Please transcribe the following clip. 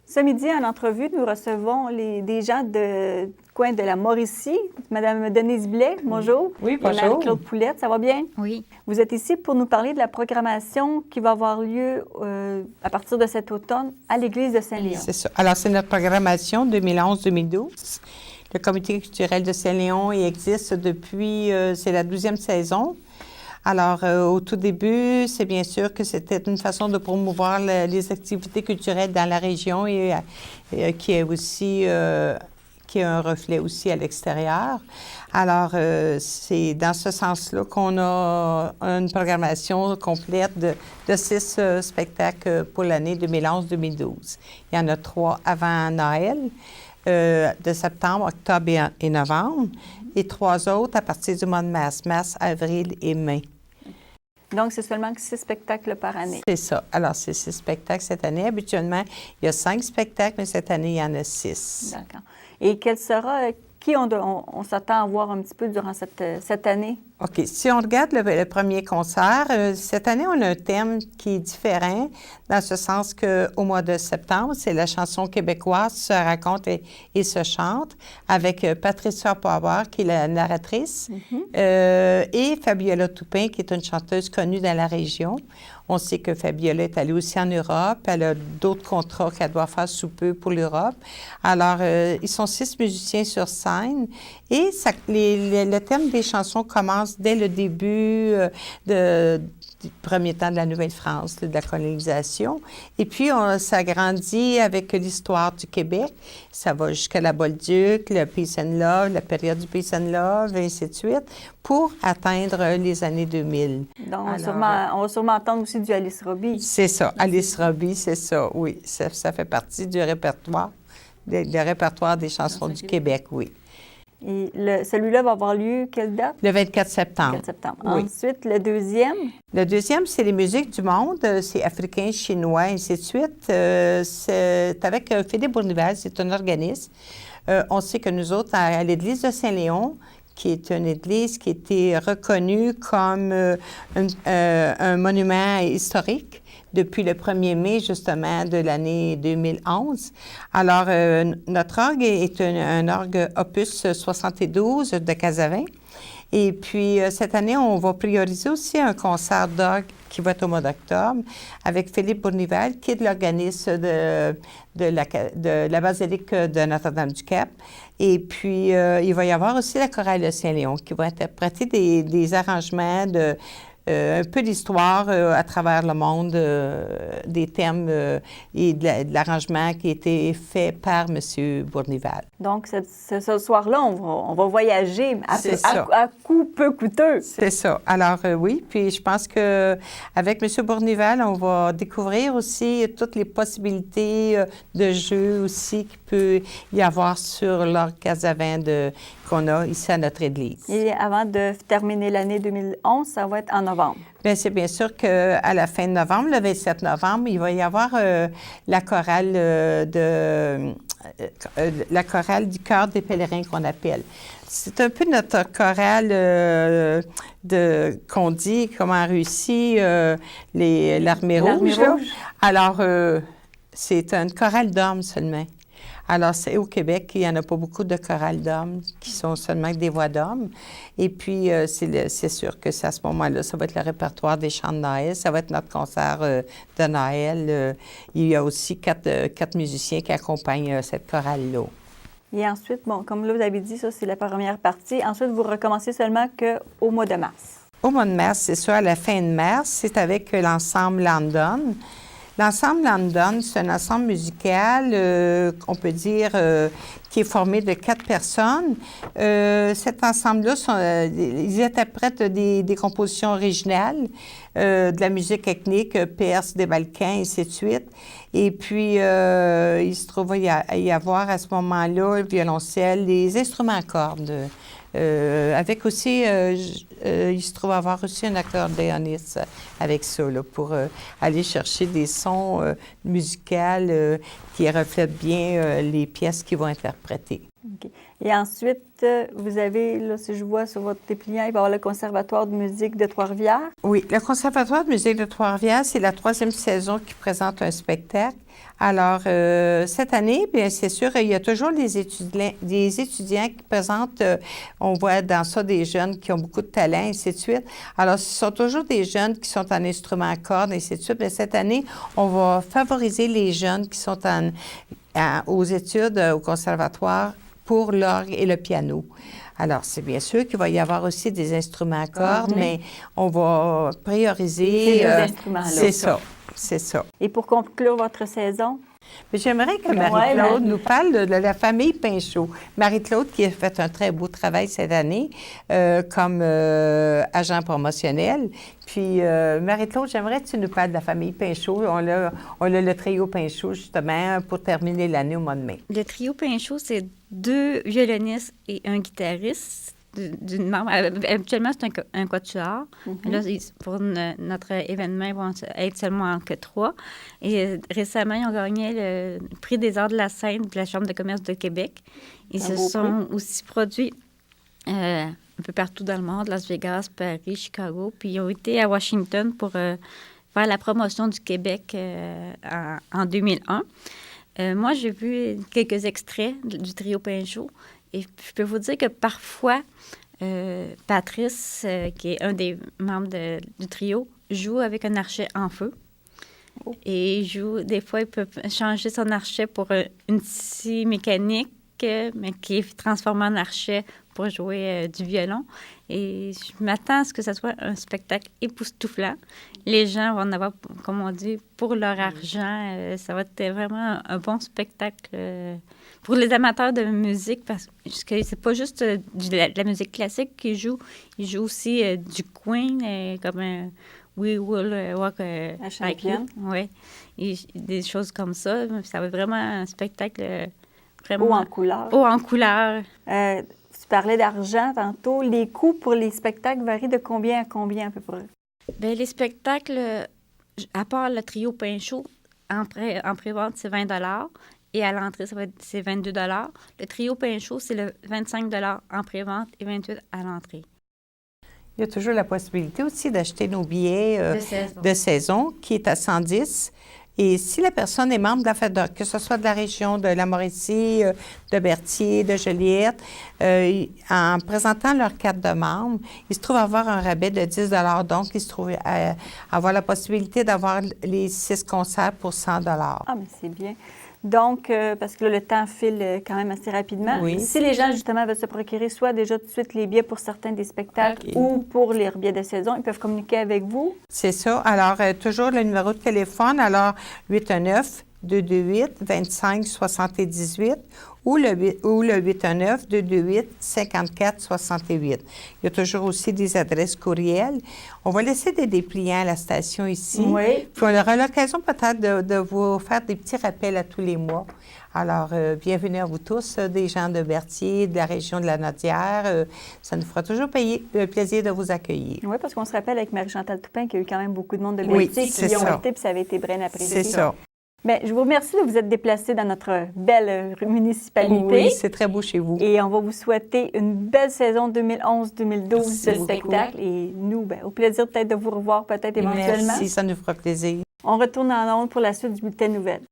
Ce midi, en entrevue, nous recevons des gens du coin de la Mauricie. Madame Denise Blais, bonjour. Oui, bonjour. Et Marie-Claude Poulette, ça va bien? Oui. Vous êtes ici pour nous parler de la programmation qui va avoir lieu à partir de cet automne à l'église de Saint-Léon. C'est ça. Alors, c'est notre programmation 2011-2012. Le Comité culturel de Saint-Léon, il existe depuis, c'est la 12e saison. Alors, au tout début, c'est bien sûr que c'était une façon de promouvoir les activités culturelles dans la région et qui est aussi, qui a un reflet aussi à l'extérieur. Alors, c'est dans ce sens-là qu'on a une programmation complète de 6 spectacles pour l'année 2011-2012. Il y en a 3 avant Noël, de septembre, octobre et novembre, et 3 autres à partir du mois de mars, avril et mai. Donc, c'est seulement 6 spectacles par année. C'est ça. Alors, c'est 6 spectacles cette année. Habituellement, il y a 5 spectacles, mais cette année, il y en a 6. D'accord. Et quel sera, qui on s'attend à voir un petit peu durant cette année? OK. Si on regarde le premier concert, cette année, on a un thème qui est différent, dans ce sens qu'au mois de septembre, c'est la chanson québécoise se raconte et se chante, avec Patricia Power, qui est la narratrice, et Fabiola Toupin, qui est une chanteuse connue dans la région. On sait que Fabiola est allée aussi en Europe. Elle a d'autres contrats qu'elle doit faire sous peu pour l'Europe. Alors, ils sont 6 musiciens sur scène. Et le thème des chansons commence dès le début du premier temps de la Nouvelle-France, de la colonisation. Et puis, on s'agrandit avec l'histoire du Québec. Ça va jusqu'à la Bolduc, le Peace and Love, la période du Peace and Love, et ainsi de suite, pour atteindre les années 2000. Donc, on va sûrement entendre aussi du Alice Robbie. C'est ça. Alice Robbie, c'est ça, oui. Ça fait partie du répertoire, le répertoire des chansons du Québec, oui. Et celui-là va avoir lieu quelle date? Le 24 septembre. 24 septembre. Oui. Ensuite, le deuxième? Le deuxième, c'est les musiques du monde. C'est africain, chinois, et ainsi de suite. C'est avec Philippe Bournival, c'est un organisme. On sait que nous autres, à l'église de Saint-Léon, qui est une église qui a été reconnue comme un monument historique depuis le 1er mai, justement, de l'année 2011. Alors, notre orgue est un orgue Opus 72 de Casavin. Et puis, cette année, on va prioriser aussi un concert d'orgue qui va être au mois d'octobre avec Philippe Bournival, qui est de l'organisme de la basilique de Notre-Dame-du-Cap. Et puis, il va y avoir aussi la chorale de Saint-Léon qui va interpréter des arrangements un peu d'histoire à travers le monde, des thèmes et de l'arrangement qui a été fait par M. Bournival. Donc, ce soir-là, on va voyager à coût peu coûteux. C'est ça. Alors, oui, puis je pense qu'avec M. Bournival, on va découvrir aussi toutes les possibilités de jeu aussi qu'il peut y avoir sur l'orgue Casavin qu'on a ici à notre église. Et avant de terminer l'année 2011, ça va être en novembre. Bien, c'est bien sûr qu'à la fin de novembre, le 27 novembre, il va y avoir la chorale la chorale du Chœur des pèlerins qu'on appelle. C'est un peu notre chorale qu'on dit, comment a réussi l'Armée rouge. Alors, c'est une chorale d'hommes seulement. Alors, c'est au Québec, il n'y en a pas beaucoup de chorales d'hommes qui sont seulement des voix d'hommes. Et puis, c'est sûr que c'est à ce moment-là, ça va être le répertoire des chants de Noël, ça va être notre concert de Noël. Il y a aussi quatre musiciens qui accompagnent cette chorale-là. Et ensuite, bon, comme là, vous avez dit, ça, c'est la première partie. Ensuite, vous recommencez seulement qu'au mois de mars. Au mois de mars, c'est ça, à la fin de mars, c'est avec l'ensemble London. L'ensemble London, c'est un ensemble musical, on peut dire, qui est formé de 4 personnes. Cet ensemble-là, ils interprètent des compositions originales, de la musique ethnique, perse, des Balkans, et ainsi de suite. Et puis, il se trouve y avoir à ce moment-là, le violoncelle, les instruments à cordes. Avec aussi, il se trouve avoir aussi un accordéoniste avec ça, là, pour aller chercher des sons musicaux qui reflètent bien les pièces qu'ils vont interpréter. OK. Et ensuite, vous avez, là, si je vois sur votre dépliant, il va y avoir le Conservatoire de musique de Trois-Rivières. Oui, le Conservatoire de musique de Trois-Rivières, c'est la 3e saison qui présente un spectacle. Alors, cette année, bien, c'est sûr, il y a toujours des étudiants qui présentent, on voit dans ça des jeunes qui ont beaucoup de talent, et ainsi de suite. Alors, ce sont toujours des jeunes qui sont en instrument à cordes, et ainsi de suite. Mais cette année, on va favoriser les jeunes qui sont aux études au conservatoire pour l'orgue et le piano. Alors, c'est bien sûr qu'il va y avoir aussi des instruments à cordes, mais on va prioriser... Ces deux instruments-là. C'est ça, c'est ça. Et pour conclure votre saison? Mais j'aimerais que Marie-Claude nous parle de la famille Pinchot. Marie-Claude qui a fait un très beau travail cette année comme agent promotionnel. Puis, Marie-Claude, j'aimerais que tu nous parles de la famille Pinchot. On a le trio Pinchot, justement, pour terminer l'année au mois de mai. Le trio Pinchot, c'est 2 violonistes et un guitariste. D'une membre. Habituellement, c'est un quatuor. Là, pour notre événement, ils vont être seulement que 3. Et récemment, ils ont gagné le prix des arts de la scène de la Chambre de commerce de Québec. Ils se sont aussi produits un peu partout dans le monde, Las Vegas, Paris, Chicago. Puis ils ont été à Washington pour faire la promotion du Québec en 2001. Moi, j'ai vu quelques extraits du trio Pinchot. Et je peux vous dire que parfois, Patrice, qui est un des membres du trio, joue avec un archet en feu. Oh. Et des fois, il peut changer son archet pour une scie mécanique, mais qui est transformée en archet pour jouer du violon. Et je m'attends à ce que ce soit un spectacle époustouflant. Les gens vont en avoir, comme on dit, pour leur argent. Ça va être vraiment un bon spectacle pour les amateurs de musique, parce que c'est pas juste de la musique classique qu'ils jouent. Ils jouent aussi du Queen, comme We Will Walk Like You. Oui, des choses comme ça. Ça va être vraiment un spectacle vraiment... Haut en couleur. Haut en couleur. Tu parlais d'argent tantôt. Les coûts pour les spectacles varient de combien à combien à peu près? Bien, les spectacles, à part le trio Pinchot, en pré-vente, c'est 20 $. Et à l'entrée, c'est 22 $. Le trio Pinchot, c'est le 25 $ en pré-vente et 28 $ à l'entrée. Il y a toujours la possibilité aussi d'acheter nos billets de saison, qui est à 110. Et si la personne est membre de la FEDOC, que ce soit de la région de la Mauricie, de Berthier, de Joliette, en présentant leur carte de membre, ils se trouvent à avoir un rabais de 10 $. Donc, ils se trouvent à avoir la possibilité d'avoir les 6 concerts pour 100 $. Ah, mais c'est bien. Donc, parce que là, le temps file quand même assez rapidement. Oui. Si les gens, justement, veulent se procurer soit déjà tout de suite les billets pour certains des spectacles ou pour les billets de saison, ils peuvent communiquer avec vous. C'est ça. Alors, toujours le numéro de téléphone, alors 819-228-2578 ou le 819-228-5468. Il y a toujours aussi des adresses courriels. On va laisser des dépliants à la station ici. Oui. Puis on aura l'occasion peut-être de vous faire des petits rappels à tous les mois. Alors, bienvenue à vous tous, des gens de Berthier, de la région de la Nodière. Ça nous fera toujours le plaisir de vous accueillir. Oui, parce qu'on se rappelle avec Marie-Chantal Toupin qu'il y a eu quand même beaucoup de monde de Berthier qui y ont été, puis ça avait été bien apprécié. C'est ça. Bien, je vous remercie de vous être déplacés dans notre belle municipalité. Oui, c'est très beau chez vous. Et on va vous souhaiter une belle saison 2011-2012 de spectacle. Et nous, bien, au plaisir peut-être de vous revoir peut-être éventuellement. Merci, ça nous fera plaisir. On retourne en ondes pour la suite du bulletin de nouvelles.